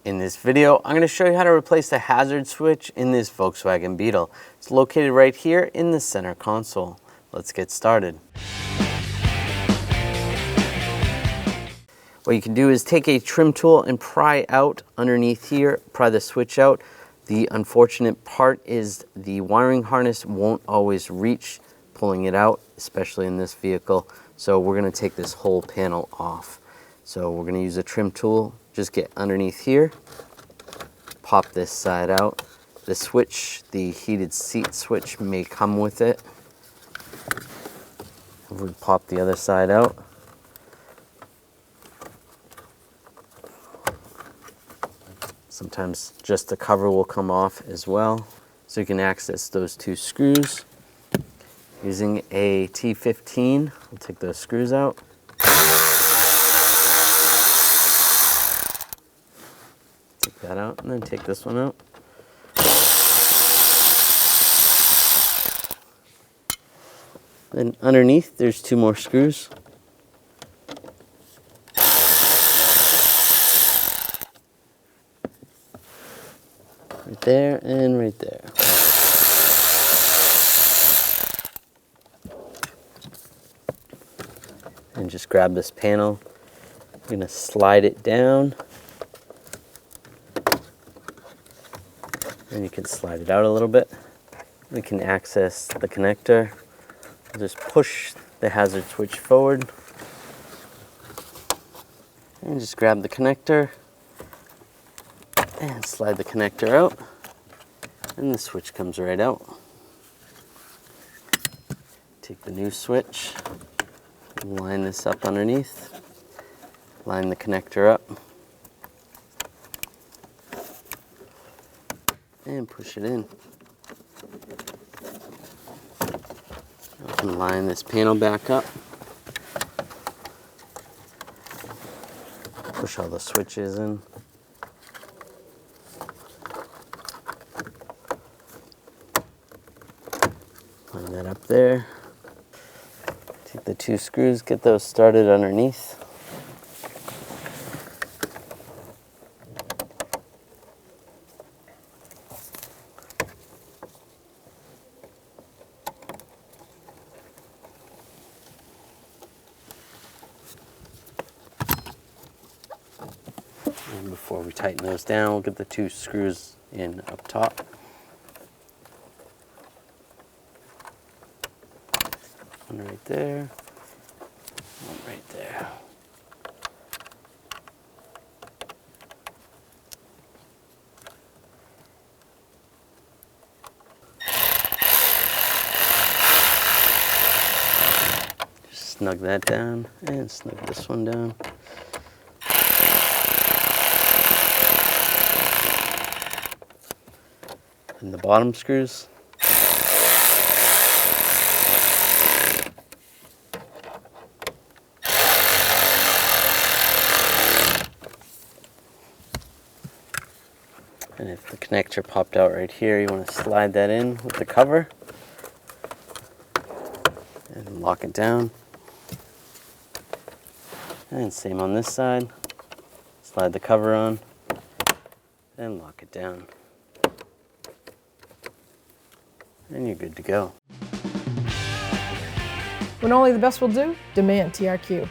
In this video, I'm going to show you how to replace the hazard switch in this Volkswagen Beetle. It's located right here in the center console. Let's get started. What you can do is take a trim tool and pry out underneath here, pry the switch out. The unfortunate part is the wiring harness won't always reach pulling it out, especially in this vehicle. So we're going to take this whole panel off. So we're going to use a trim tool. Just get underneath here, pop this side out. The switch, the heated seat switch, may come with it. We pop the other side out. Sometimes just the cover will come off as well. So you can access those two screws. Using a T15, we'll take those screws out. Take that out and then take this one out. Then underneath there's two more screws. Right there and right there. And just grab this panel. I'm going to slide it down. And you can slide it out a little bit. We can access the connector. Just push the hazard switch forward. And just grab the connector. And slide the connector out. And the switch comes right out. Take the new switch. Line this up underneath. Line the connector up. And push it in. And line this panel back up. Push all the switches in. Line that up there. Take the two screws, get those started underneath. And before we tighten those down, we'll get the two screws in up top. One right there, one right there. Just snug that down and snug this one down. And the bottom screws. And if the connector popped out right here, you want to slide that in with the cover and lock it down. And same on this side. Slide the cover on and lock it down. And you're good to go. When only the best will do, demand TRQ.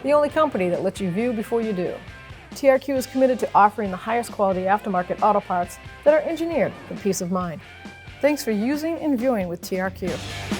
The only company that lets you view before you do. TRQ is committed to offering the highest quality aftermarket auto parts that are engineered for peace of mind. Thanks for using and viewing with TRQ.